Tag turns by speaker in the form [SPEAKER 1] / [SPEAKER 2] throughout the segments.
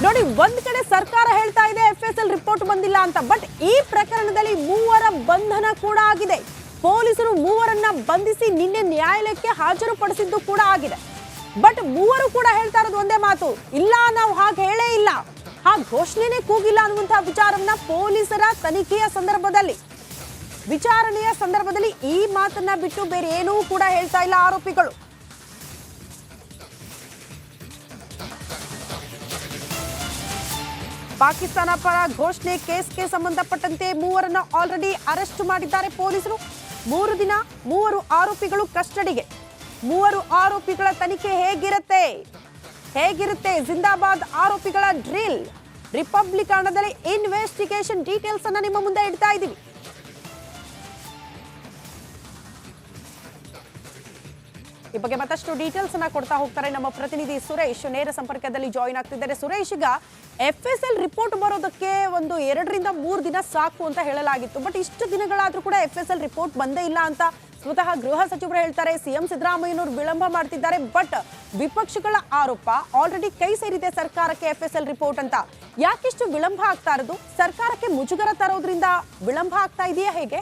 [SPEAKER 1] ನೋಡಿ, ಒಂದ್ ಕಡೆ ಸರ್ಕಾರ ಹೇಳ್ತಾ ಇದೆ FSL ರಿಪೋರ್ಟ್ ಬಂದಿಲ್ಲ ಅಂತ, ಬಟ್ ಈ ಪ್ರಕರಣದಲ್ಲಿ ಮೂವರ ಬಂಧನ ಕೂಡ ಆಗಿದೆ. ಪೊಲೀಸರು ಮೂವರನ್ನ ಬಂಧಿಸಿ ನಿನ್ನೆ ನ್ಯಾಯಾಲಯಕ್ಕೆ ಹಾಜರುಪಡಿಸಿದ್ದು ಕೂಡ ಆಗಿದೆ. ಬಟ್ ಮೂವರು ಕೂಡ ಹೇಳ್ತಾ ಇರೋದು ಒಂದೇ ಮಾತು, ಇಲ್ಲ ನಾವು ಹಾಗೆ ಹೇಳೇ ಇಲ್ಲ, ಹಾಗೆ ಘೋಷಣೆನೇ ಕೂಗಿಲ್ಲ ಅನ್ನುವಂತಹ ವಿಚಾರವನ್ನ ಪೊಲೀಸರ ತನಿಖೆಯ ಸಂದರ್ಭದಲ್ಲಿ, ವಿಚಾರಣೆಯ ಸಂದರ್ಭದಲ್ಲಿ ಈ ಮಾತನ್ನ ಬಿಟ್ಟು ಬೇರೆ ಏನೂ ಕೂಡ ಹೇಳ್ತಾ ಇಲ್ಲ ಆರೋಪಿಗಳು. ಪಾಕಿಸ್ತಾನ ಪರ ಘೋಷಣೆ ಕೇಸ್ಗೆ ಸಂಬಂಧಪಟ್ಟಂತೆ ಮೂವರನ್ನ ಆಲ್ರೆಡಿ ಅರೆಸ್ಟ್ ಮಾಡಿದ್ದಾರೆ ಪೊಲೀಸರು. 3 ದಿನ ಮೂವರು ಆರೋಪಿಗಳು ಕಸ್ಟಡಿಗೆ. ಮೂವರು ಆರೋಪಿಗಳ ತನಿಖೆ ಹೇಗಿರುತ್ತೆ ಜಿಂದಾಬಾದ್ ಆರೋಪಿಗಳ ಡ್ರಿಲ್ ರಿಪಬ್ಲಿಕನದಲ್ಲಿ ಇನ್ವೆಸ್ಟಿಗೇಷನ್ ಡೀಟೇಲ್ಸ್ ಅನ್ನ ನಿಮ್ಮ ಮುಂದೆ ಇಡ್ತಾ ಇದ್ದೀವಿ. ಈ ಬಗ್ಗೆ ಮತ್ತಷ್ಟು ಡೀಟೇಲ್ಸ್ ಅನ್ನ ಕೊಡ್ತಾ ಹೋಗ್ತಾರೆ ನಮ್ಮ ಪ್ರತಿನಿಧಿ ಸುರೇಶ್, ನೇರ ಸಂಪರ್ಕದಲ್ಲಿ ಜಾಯಿನ್ ಆಗ್ತಿದ್ದಾರೆ. ಸುರೇಶ್, ಈಗ FSL ರಿಪೋರ್ಟ್ ಬರೋದಕ್ಕೆ 2 ರಿಂದ 3 ದಿನ ಸಾಕು ಅಂತ ಹೇಳಲಾಗಿತ್ತು, ಬಟ್ ಇಷ್ಟು ದಿನಗಳಾದ್ರೂ ಕೂಡ FSL ರಿಪೋರ್ಟ್ ಬಂದೇ ಇಲ್ಲ ಅಂತ ಸ್ವತಃ ಗೃಹ ಸಚಿವರು ಹೇಳ್ತಾರೆ. ಸಿಎಂ ಸಿದ್ದರಾಮಯ್ಯನವರು ವಿಳಂಬ ಮಾಡ್ತಿದ್ದಾರೆ, ಬಟ್ ವಿಪಕ್ಷಗಳ ಆರೋಪ ಆಲ್ರೆಡಿ ಕೈ ಸೇರಿದೆ ಸರ್ಕಾರಕ್ಕೆ FSL ರಿಪೋರ್ಟ್ ಅಂತ. ಯಾಕಿಷ್ಟು ವಿಳಂಬ ಆಗ್ತಾ ಇರೋದು? ಸರ್ಕಾರಕ್ಕೆ ಮುಜುಗರ ತರೋದ್ರಿಂದ ವಿಳಂಬ ಆಗ್ತಾ ಇದೆಯಾ ಹೇಗೆ?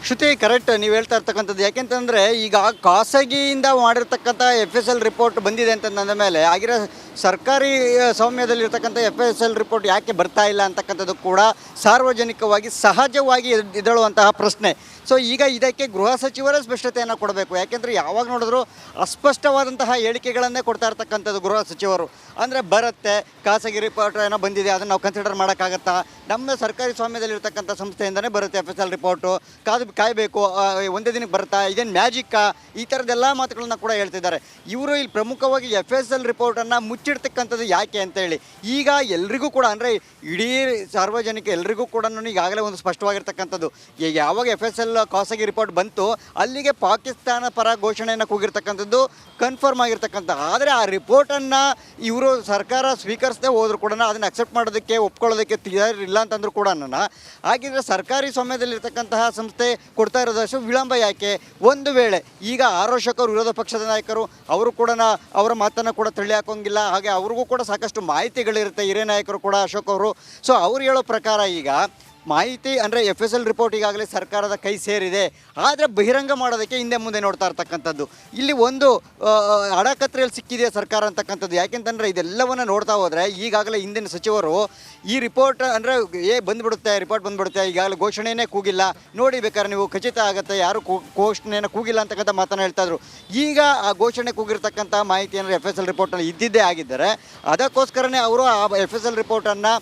[SPEAKER 2] ಶ್ರುತಿ, ಕರೆಕ್ಟ್ ನೀವು ಹೇಳ್ತಾ ಇರ್ತಕ್ಕಂಥದ್ದು. ಯಾಕೆಂತಂದರೆ ಈಗ ಖಾಸಗಿಯಿಂದ ಮಾಡಿರ್ತಕ್ಕಂಥ FSL ರಿಪೋರ್ಟ್ ಬಂದಿದೆ ಅಂತಂದ ಮೇಲೆ ಆಗಿರೋ ಸರ್ಕಾರಿ ಸ್ವಾಮ್ಯದಲ್ಲಿರ್ತಕ್ಕಂಥ FSL ರಿಪೋರ್ಟ್ ಯಾಕೆ ಬರ್ತಾ ಇಲ್ಲ ಅಂತಕ್ಕಂಥದ್ದು ಕೂಡ ಸಾರ್ವಜನಿಕವಾಗಿ ಸಹಜವಾಗಿ ಎದ್ದೇಳುವಂತಹ ಪ್ರಶ್ನೆ. ಸೊ ಈಗ ಇದಕ್ಕೆ ಗೃಹ ಸಚಿವರೇ ಸ್ಪಷ್ಟತೆಯನ್ನು ಕೊಡಬೇಕು. ಯಾಕೆಂದರೆ ಯಾವಾಗ ನೋಡಿದ್ರು ಅಸ್ಪಷ್ಟವಾದಂತಹ ಹೇಳಿಕೆಗಳನ್ನೇ ಕೊಡ್ತಾ ಇರ್ತಕ್ಕಂಥದ್ದು ಗೃಹ ಸಚಿವರು. ಅಂದರೆ ಬರುತ್ತೆ, ಖಾಸಗಿ ರಿಪೋರ್ಟ್ ಏನೋ ಬಂದಿದೆ, ಅದನ್ನು ನಾವು ಕನ್ಸಿಡರ್ ಮಾಡೋಕ್ಕಾಗತ್ತಾ? ನಮ್ಮ ಸರ್ಕಾರಿ ಸ್ವಾಮ್ಯದಲ್ಲಿರ್ತಕ್ಕಂಥ ಸಂಸ್ಥೆಯಿಂದನೇ ಬರುತ್ತೆ FSL ರಿಪೋರ್ಟು, ಕಾಯಬೇಕು, ಒಂದೇ ದಿನಕ್ಕೆ ಬರುತ್ತಾ, ಇದೇನು ಮ್ಯಾಜಿಕ್ಕಾ? ಈ ಥರದ್ದೆಲ್ಲ ಮಾತುಗಳನ್ನ ಕೂಡ ಹೇಳ್ತಿದ್ದಾರೆ. ಇವರು ಇಲ್ಲಿ ಪ್ರಮುಖವಾಗಿ FSL ರಿಪೋರ್ಟನ್ನು ಮುಚ್ಚಿಡ್ತಕ್ಕಂಥದ್ದು ಯಾಕೆ ಅಂತೇಳಿ ಈಗ ಎಲ್ರಿಗೂ ಕೂಡ, ಅಂದರೆ ಇಡೀ ಸಾರ್ವಜನಿಕ ಎಲ್ರಿಗೂ ಕೂಡ ಈಗಾಗಲೇ ಒಂದು ಸ್ಪಷ್ಟವಾಗಿರ್ತಕ್ಕಂಥದ್ದು. ಈಗ ಯಾವಾಗ FSL ಖಾಸಗಿ ರಿಪೋರ್ಟ್ ಬಂತು, ಅಲ್ಲಿಗೆ ಪಾಕಿಸ್ತಾನ ಪರ ಘೋಷಣೆಯನ್ನು ಕೂಗಿರ್ತಕ್ಕಂಥದ್ದು ಕನ್ಫರ್ಮ್ ಆಗಿರ್ತಕ್ಕಂಥ. ಆದರೆ ಆ ರಿಪೋರ್ಟನ್ನು ಇವರು ಸರ್ಕಾರ ಸ್ವೀಕರಿಸದೆ ಹೋದ್ರು ಕೂಡ ಅದನ್ನು ಅಕ್ಸೆಪ್ಟ್ ಮಾಡೋದಕ್ಕೆ ಒಪ್ಕೊಳ್ಳೋದಕ್ಕೆ ತಯಾರಿಲ್ಲ ಅಂತಂದ್ರೂ ಕೂಡ ಹಾಗಿದ್ರೆ ಸರ್ಕಾರಿ ಸ್ವಾಮ್ಯದಲ್ಲಿರ್ತಕ್ಕಂತಹ ಸಂಸ್ಥೆ ಕೊಡ್ತಾ ಇರೋದಷ್ಟು ವಿಳಂಬ ಯಾಕೆ? ಒಂದು ವೇಳೆ ಈಗ ಆರೋಶಕ್ ಅವರು ವಿರೋಧ ಪಕ್ಷದ ನಾಯಕರು, ಅವರು ಕೂಡ ಅವರ ಮಾತನ್ನು ಕೂಡ ತಳ್ಳಿ ಹಾಕೋಂಗಿಲ್ಲ, ಹಾಗೆ ಅವ್ರಿಗೂ ಕೂಡ ಸಾಕಷ್ಟು ಮಾಹಿತಿಗಳಿರುತ್ತೆ, ಹಿರಿಯ ನಾಯಕರು ಕೂಡ ಅಶೋಕ್ ಅವರು. ಸೊ ಅವ್ರು ಹೇಳೋ ಪ್ರಕಾರ ಈಗ ಮಾಹಿತಿ ಅಂದರೆ FSL ರಿಪೋರ್ಟ್ ಈಗಾಗಲೇ ಸರ್ಕಾರದ ಕೈ ಸೇರಿದೆ, ಆದರೆ ಬಹಿರಂಗ ಮಾಡೋದಕ್ಕೆ ಹಿಂದೆ ಮುಂದೆ ನೋಡ್ತಾ ಇರ್ತಕ್ಕಂಥದ್ದು. ಇಲ್ಲಿ ಒಂದು ಅಡಕತ್ರೆಯಲ್ಲಿ ಸಿಕ್ಕಿದೆ ಸರ್ಕಾರ ಅಂತಕ್ಕಂಥದ್ದು. ಯಾಕೆಂತಂದರೆ ಇದೆಲ್ಲವನ್ನು ನೋಡ್ತಾ ಹೋದರೆ ಈಗಾಗಲೇ ಹಿಂದಿನ ಸಚಿವರು ಈ ರಿಪೋರ್ಟ್ ಅಂದರೆ ರಿಪೋರ್ಟ್ ಬಂದುಬಿಡುತ್ತೆ, ಈಗಾಗಲೇ ಘೋಷಣೆಯೇ ಕೂಗಿಲ್ಲ, ನೋಡಿ ಬೇಕಾದ್ರೆ ನೀವು ಖಚಿತ ಆಗುತ್ತೆ, ಯಾರು ಘೋಷಣೆಯನ್ನು ಕೂಗಿಲ್ಲ ಅಂತಕ್ಕಂಥ ಮಾತನ್ನು ಹೇಳ್ತಾಯಿದ್ರು. ಈಗ ಆ ಘೋಷಣೆ ಕೂಗಿರ್ತಕ್ಕಂಥ ಮಾಹಿತಿ ಅಂದರೆ FSL ರಿಪೋರ್ಟಲ್ಲಿ ಇದ್ದಿದ್ದೇ ಆಗಿದ್ದರೆ ಅದಕ್ಕೋಸ್ಕರನೇ ಅವರು ಆ FSL ರಿಪೋರ್ಟನ್ನು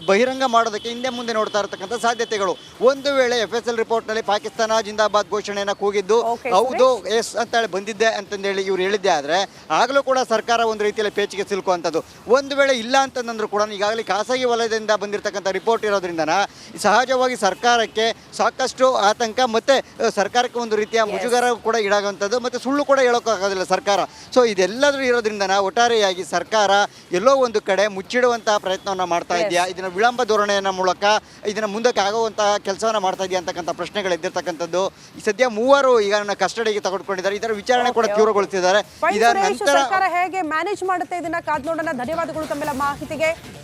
[SPEAKER 2] ಬಹಿರಂಗ ಮಾಡೋದಕ್ಕೆ ಹಿಂದೆ ಮುಂದೆ ನೋಡ್ತಾ ಇರತಕ್ಕಂಥ ಸಾಧ್ಯತೆಗಳು. ಒಂದು ವೇಳೆ FSL ರಿಪೋರ್ಟ್ನಲ್ಲಿ ಪಾಕಿಸ್ತಾನ ಜಿಂದಾಬಾದ್ ಘೋಷಣೆಯನ್ನು ಕೂಗಿದ್ದು ಹೌದು ಎಸ್ ಅಂತೇಳಿ ಬಂದಿದ್ದೆ ಅಂತಂದೇಳಿ ಇವ್ರು ಹೇಳಿದ್ದೆ, ಆದರೆ ಆಗಲೂ ಕೂಡ ಸರ್ಕಾರ ಒಂದು ರೀತಿಯಲ್ಲಿ ಪೇಚಿಗೆ ಸಿಲುಕುವಂಥದ್ದು. ಒಂದು ವೇಳೆ ಇಲ್ಲ ಅಂತಂದ್ರೂ ಕೂಡ ಈಗಾಗಲೇ ಖಾಸಗಿ ವಲಯದಿಂದ ಬಂದಿರತಕ್ಕಂಥ ರಿಪೋರ್ಟ್ ಇರೋದ್ರಿಂದ ಸಹಜವಾಗಿ ಸರ್ಕಾರಕ್ಕೆ ಸಾಕಷ್ಟು ಆತಂಕ ಮತ್ತು ಸರ್ಕಾರಕ್ಕೆ ಒಂದು ರೀತಿಯ ಮುಜುಗರ ಕೂಡ ಇಡಾಗುವಂಥದ್ದು, ಮತ್ತು ಸುಳ್ಳು ಕೂಡ ಹೇಳೋಕ್ಕಾಗೋದಿಲ್ಲ ಸರ್ಕಾರ. ಸೊ ಇದೆಲ್ಲದರೂ ಇರೋದ್ರಿಂದ ಒಟ್ಟಾರೆಯಾಗಿ ಸರ್ಕಾರ ಎಲ್ಲೋ ಒಂದು ಕಡೆ ಮುಚ್ಚಿಡುವಂತಹ ಪ್ರಯತ್ನವನ್ನು ಮಾಡ್ತಾ ಇದೆಯಾ, ಇದನ್ನ ವಿಳಂಬ ಧೋರಣೆಯ ಮೂಲಕ ಇದನ್ನ ಮುಂದಕ್ಕೆ ಆಗುವಂತಹ ಕೆಲಸವನ್ನ ಮಾಡ್ತಾ ಇದೆಯಾ ಅಂತಕ್ಕಂಥ ಪ್ರಶ್ನೆಗಳು ಎದ್ದಿರ್ತಕ್ಕಂಥದ್ದು. ಈ ಸದ್ಯ ಮೂವರು ಈಗ ಕಸ್ಟಡಿಗೆ ತೆಗೆದುಕೊಂಡಿದ್ದಾರೆ, ಇದರ ವಿಚಾರಣೆ ಕೂಡ ತೀವ್ರಗೊಳಿಸಿದ್ದಾರೆ. ಇದರ ನಂತರ
[SPEAKER 1] ಸರ್ಕಾರ ಹೇಗೆ ಮ್ಯಾನೇಜ್ ಮಾಡುತ್ತೆ ಇದನ್ನ ಕಾದ್ ನೋಡೋಣ. ಧನ್ಯವಾದಗಳು ತಮ್ಮೆಲ್ಲ ಮಾಹಿತಿಗೆ.